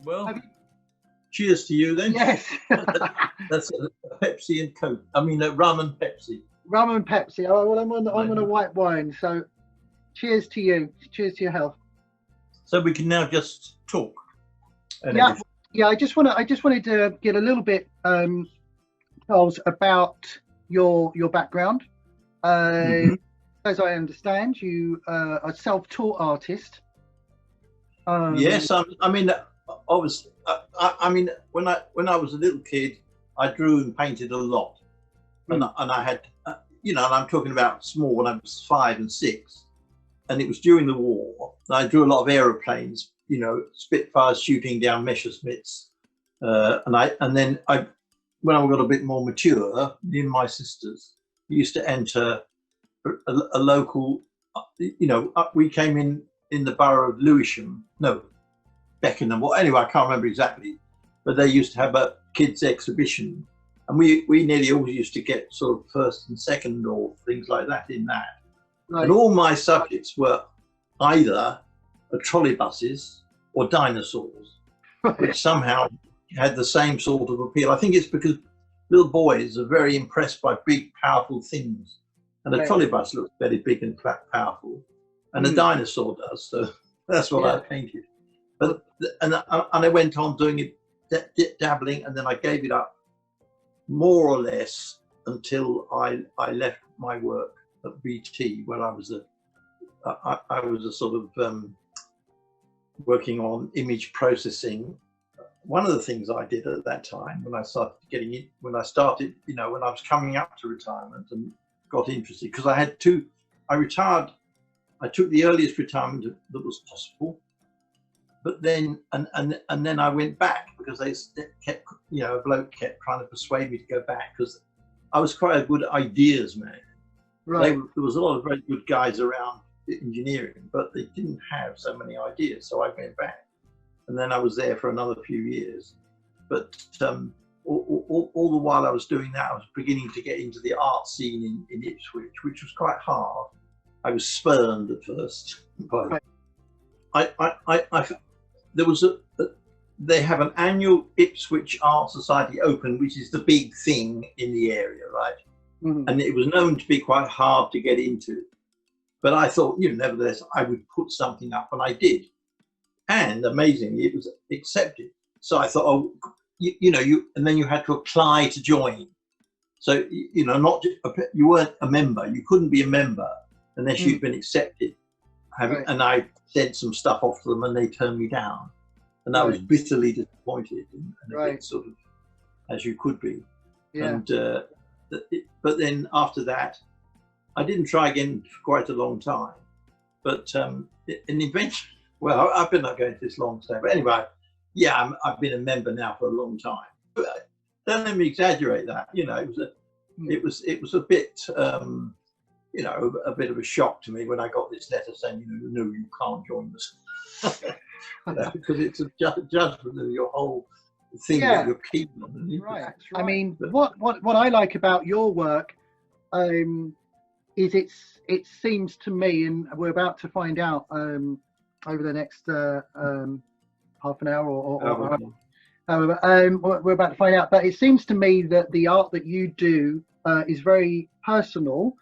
Well, Have you- cheers to you then. Yes. That's Pepsi and Coke. I mean, rum and Pepsi. Rum and Pepsi. Oh, well, I'm on a white wine. So, cheers to you. Cheers to your health. So we can now just talk. Yeah, yeah. I just wanted to get a little bit, Charles, about your background. As I understand, you are a self-taught artist. Yes, I mean, obviously, I mean, when I was a little kid, I drew and painted a lot, and I had, you know, and I'm talking about small when I was 5 and 6, and it was during the war. And I drew a lot of aeroplanes, you know, Spitfires shooting down Messerschmitts, and then when I got a bit more mature, me and my sisters used to enter a local, you know, we came in the borough of Lewisham, no, Beckenham, well, anyway, I can't remember exactly, but they used to have a kids exhibition, and we nearly always used to get sort of first and second or things like that in that. Right. And all my subjects were either trolleybuses or dinosaurs, which somehow had the same sort of appeal. I think it's because little boys are very impressed by big, powerful things, and a trolleybus looks very big and powerful, and a dinosaur does. So that's what I painted. But and I went on doing it, dabbling, and then I gave it up more or less until I left my work at BT, where I was a sort of working on image processing. One of the things I did at that time when I started you know, when I was coming up to retirement and got interested, because I retired. I took the earliest retirement that was possible, but then and then I went back because they kept, you know, a bloke kept trying to persuade me to go back because I was quite a good ideas man. Right. There was a lot of very good guys around engineering, but they didn't have so many ideas. So I went back, and then I was there for another few years. But all the while I was doing that, I was beginning to get into the art scene in Ipswich, which was quite hard. I was spurned at first. But there was they have an annual Ipswich Art Society Open, which is the big thing in the area, right? Mm-hmm. And it was known to be quite hard to get into. But I thought, you know, nevertheless, I would put something up, and I did. And amazingly, it was accepted. So I thought, oh, you know, and then you had to apply to join. So, you know, you weren't a member. You couldn't be a member unless you'd been accepted. And I sent some stuff off to them, and they turned me down. And I was bitterly disappointed, and a bit sort of, as you could be. Yeah. And but then after that, I didn't try again for quite a long time. But and eventually, well, I've been not going to this long time. But anyway, yeah, I've been a member now for a long time. But don't let me exaggerate that. You know, it was a bit, you know, a bit of a shock to me when I got this letter saying, you know, no, you can't join us. Because it's a judgment of your whole thing that you're keen on. Right. I mean, what I like about your work is it seems to me, and we're about to find out over the next half an hour or we're about to find out, but it seems to me that the art that you do is very personal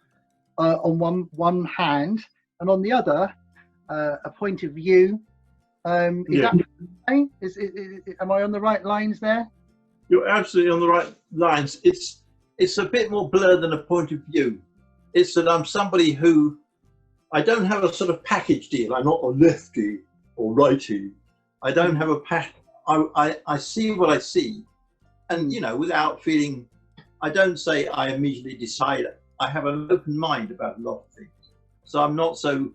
on one hand, and on the other, a point of view. Is that right? Am I on the right lines there? You're absolutely on the right lines. It's a bit more blurred than a point of view. It's that I'm somebody who, I don't have a sort of package deal. I'm not a lefty or righty. I don't have a pack. I see what I see, and you know, without feeling, I don't say I immediately decide. I have an open mind about a lot of things, so I'm not so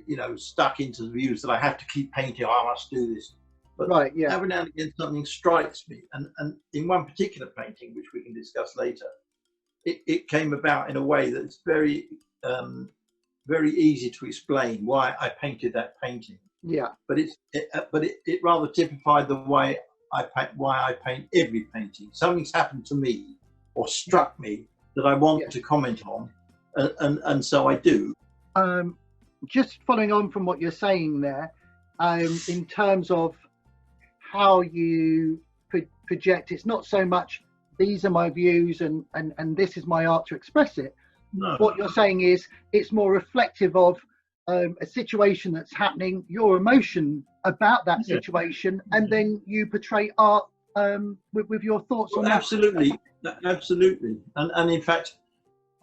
you know, stuck into the views that I have to keep painting. I must do this. But every now and again something strikes me, and in one particular painting, which we can discuss later, it came about in a way that's very very easy to explain why I painted that painting. Yeah. But it rather typified the way why I paint every painting. Something's happened to me or struck me that I want to comment on, and so I do. Just following on from what you're saying there, in terms of how you project. It's not so much these are my views and this is my art to express it. No. What you're saying is it's more reflective of a situation that's happening, your emotion about that situation, and then you portray art with your thoughts on that. Absolutely, absolutely. And in fact,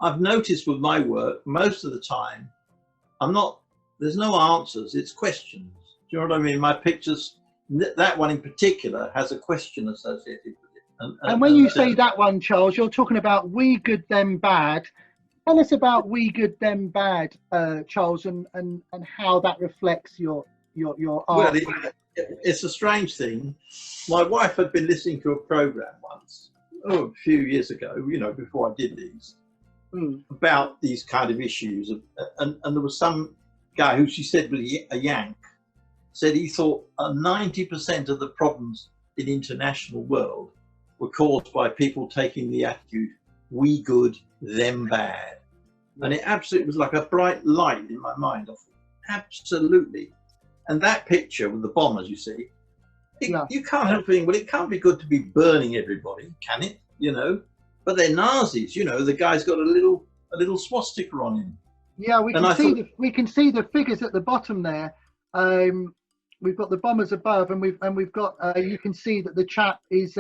I've noticed with my work, most of the time, there's no answers, it's questions. Do you know what I mean? My pictures, that one in particular, has a question associated with it. And when you say that one, Charles, you're talking about we good, them bad. Tell us about we good, them bad, Charles, and how that reflects your art. Well, it's a strange thing. My wife had been listening to a program once, a few years ago, before I did these, about these kind of issues. And there was some guy who she said was a Yank, said he thought 90% of the problems in international world were caused by people taking the attitude, we good, them bad. And it absolutely was like a bright light in my mind. I thought, absolutely. And that picture with the bombers, you see, you can't help thinking, well, it can't be good to be burning everybody, can it? But they're Nazis, the guy's got a little swastika on him. Yeah, we can see the figures at the bottom there. We've got the bombers above, and we've got you can see that the chap is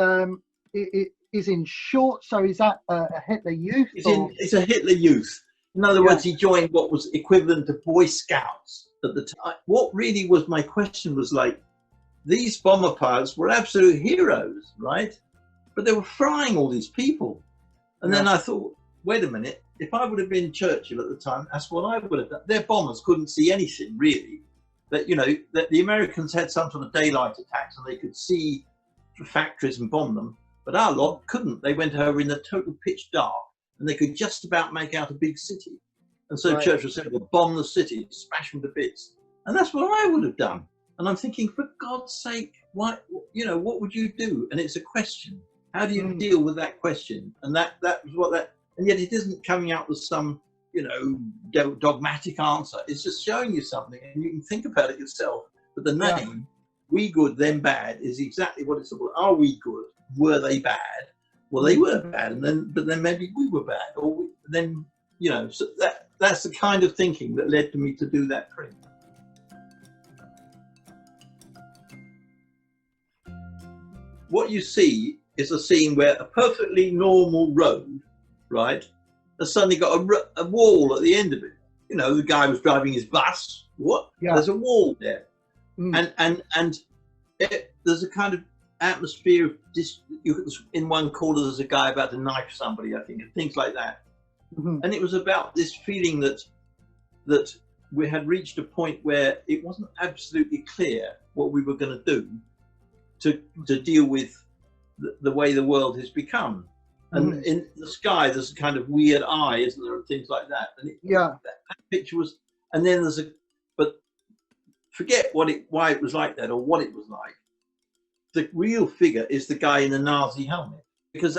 in shorts. So is that a Hitler Youth? It's a Hitler Youth. In other words, he joined what was equivalent to Boy Scouts at the time. What really was my question was like, these bomber pilots were absolute heroes, right? But they were frying all these people. And then I thought, wait a minute, if I would have been Churchill at the time, that's what I would have done. Their bombers couldn't see anything really. That that the Americans had some sort of daylight attacks and they could see the factories and bomb them, but our lot couldn't. They went over in the total pitch dark and they could just about make out a big city. And so Churchill said, well, bomb the city, smash them to bits. And that's what I would have done. And I'm thinking, for God's sake, why, what would you do? And it's a question. How do you deal with that question? And that was what that, and yet it isn't coming out with some, dogmatic answer. It's just showing you something and you can think about it yourself. But the name, we good, them bad, is exactly what it's about. Are we good? Were they bad? Well, they were bad, but then maybe we were bad, or so that's the kind of thinking that led to me to do that print. What you see is a scene where a perfectly normal road, right, has suddenly got a wall at the end of it. The guy was driving his bus. What? Yeah. There's a wall there, and there's a kind of atmosphere of in one corner there's a guy about to knife somebody, I think, and things like that. And it was about this feeling that we had reached a point where it wasn't absolutely clear what we were going to do to deal with the way the world has become. And in the sky there's a kind of weird eye, isn't there, and things like that. And that picture was, and then but forget why it was like that or what it was like. The real figure is the guy in the Nazi helmet, because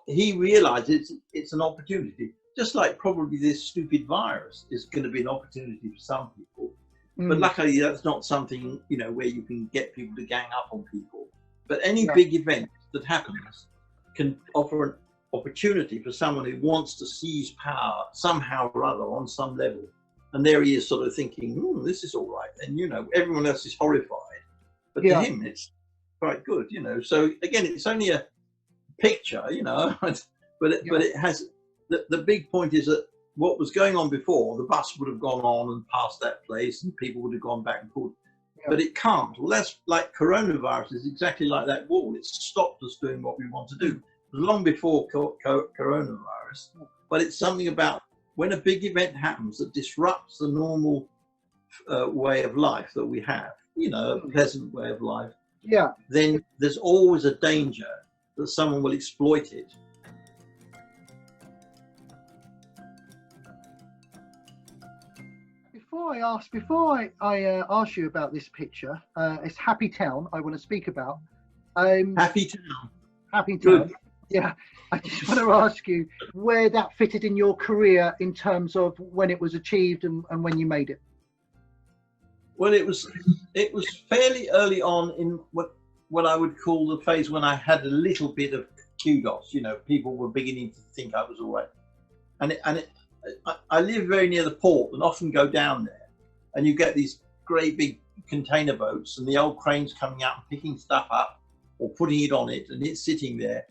he realizes it's an opportunity, just like probably this stupid virus is going to be an opportunity for some people. But luckily that's not something, where you can get people to gang up on people. But any big event that happens can offer an opportunity for someone who wants to seize power somehow or other on some level. And there he is sort of thinking, this is all right. And, everyone else is horrified. But to him, it's quite good, So again, it's only a picture, but it has, the big point is that what was going on before, the bus would have gone on and past that place and people would have gone back and forth. But it can't. Well, that's like coronavirus is exactly like that wall. It's stopped us doing what we want to do. It was long before coronavirus, but it's something about when a big event happens that disrupts the normal way of life that we have, a pleasant way of life. Then there's always a danger that someone will exploit it. Before I ask you about this picture, it's Happy Town I want to speak about. Happy Town. Good. Yeah, I just want to ask you where that fitted in your career in terms of when it was achieved and when you made it. Well, it was fairly early on in what what I would call the phase when I had a little bit of kudos. You know, people were beginning to think I was all right. I live very near the port and often go down there, and you get these great big container boats and the old cranes coming out and picking stuff up or putting it on it, and it's sitting there.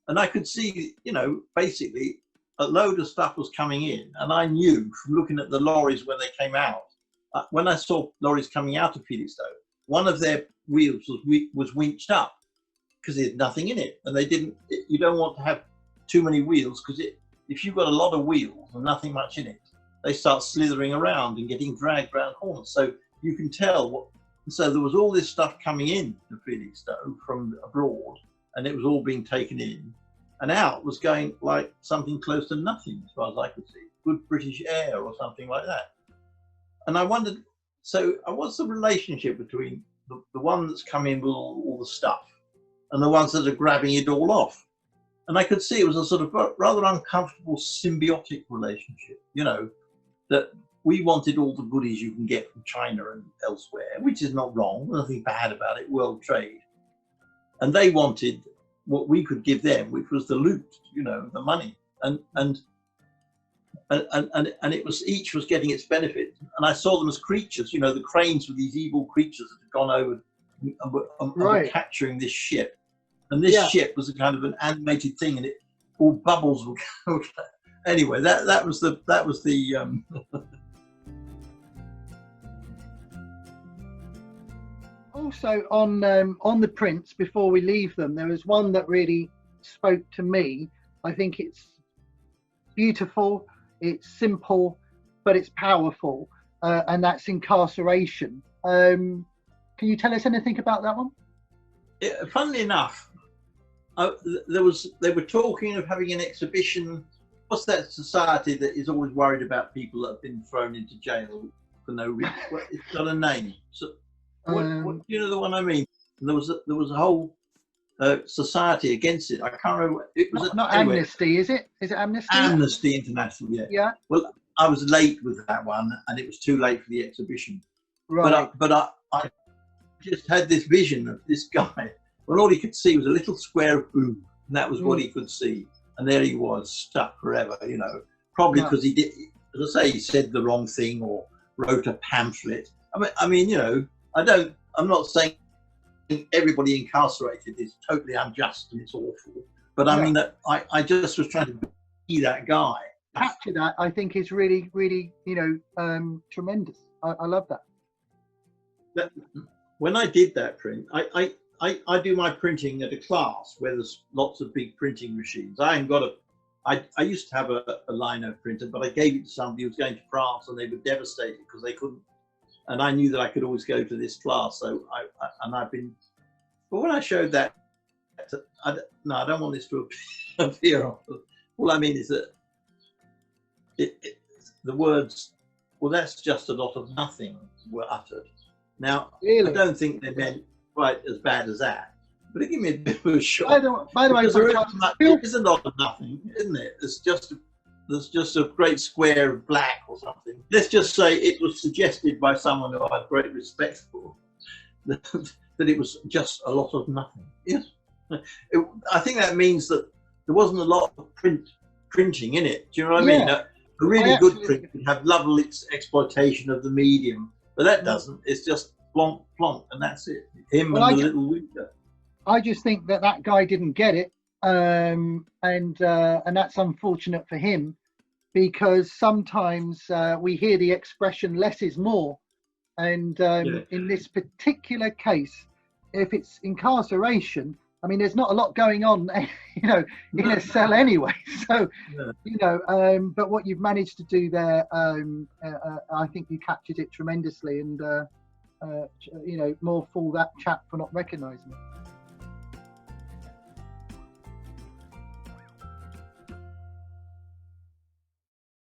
And I could see, you know, basically a load of stuff was coming in, and I knew from looking at the lorries when they came out. When I saw lorries coming out of Felixstowe, one of their wheels was winched up because there's nothing in it, and they didn't. You don't want to have too many wheels, because if you've got a lot of wheels and nothing much in it, they start slithering around and getting dragged round corners. So you can tell what. So there was all this stuff coming in to Felixstowe from abroad, and it was all being taken in, and out was going like something close to nothing as far as I could see. Good British Air or something like that. And I wondered, so what's the relationship between the one that's come in with all the stuff and the ones that are grabbing it all off? And I could see it was a sort of rather uncomfortable symbiotic relationship, you know, that we wanted all the goodies you can get from China and elsewhere, which is not wrong, nothing bad about it, world trade. And they wanted what we could give them, which was the loot, you know, the money. And it was, each was getting its benefit. And I saw them as creatures, you know, the cranes were these evil creatures that had gone over and were capturing this ship. And this ship was a kind of an animated thing, and it all bubbles would go. Anyway, that was the Also on the prints, before we leave them, there was one that really spoke to me. I think it's beautiful, it's simple, but it's powerful, and that's incarceration. Can you tell us anything about that one? Yeah, funnily enough, they were talking of having an exhibition. What's that society that is always worried about people that have been thrown into jail for no reason? It's got a name. So, what, you know the one I mean? There was a whole society against it. I can't remember. It was not anyway, Amnesty, is it? Is it Amnesty? Amnesty International, yeah. Yeah. Well, I was late with that one, and it was too late for the exhibition. Right. But I just had this vision of this guy. Well, all he could see was a little square of boom, and that was what he could see. And there he was, stuck forever, you know, probably because he did, as I say, he said the wrong thing or wrote a pamphlet. I mean, you know, I'm not saying everybody incarcerated is totally unjust and it's awful, but I mean that I just was trying to be that guy. Capture that, I think, is really, really, you know, tremendous. I love that. When I did that print, I do my printing at a class where there's lots of big printing machines. I used to have a lino printer, but I gave it to somebody who was going to France, and they were devastated because they couldn't. And I knew that I could always go to this class. So but when I showed that, I don't want this to appear. All I mean is that the words, well, that's just a lot of nothing, were uttered. Now, really? I don't think they meant quite as bad as that, but it gave me a bit of a shock. By the way, there is a lot of nothing, isn't it? There's just a great square of black or something. Let's just say it was suggested by someone who I have great respect for, that it was just a lot of nothing. Yes, I think that means that there wasn't a lot of printing in it. Do you know what I mean? A really good print can have lovely exploitation of the medium, but that doesn't. It's just plonk, plonk, and that's it. Him and the little window. I just think that guy didn't get it, and that's unfortunate for him, because sometimes we hear the expression "less is more," and in this particular case, if it's incarceration, I mean, there's not a lot going on, you know, in a cell anyway. So, you know, but what you've managed to do there, I think you captured it tremendously, and you know, more fool that chap for not recognising it.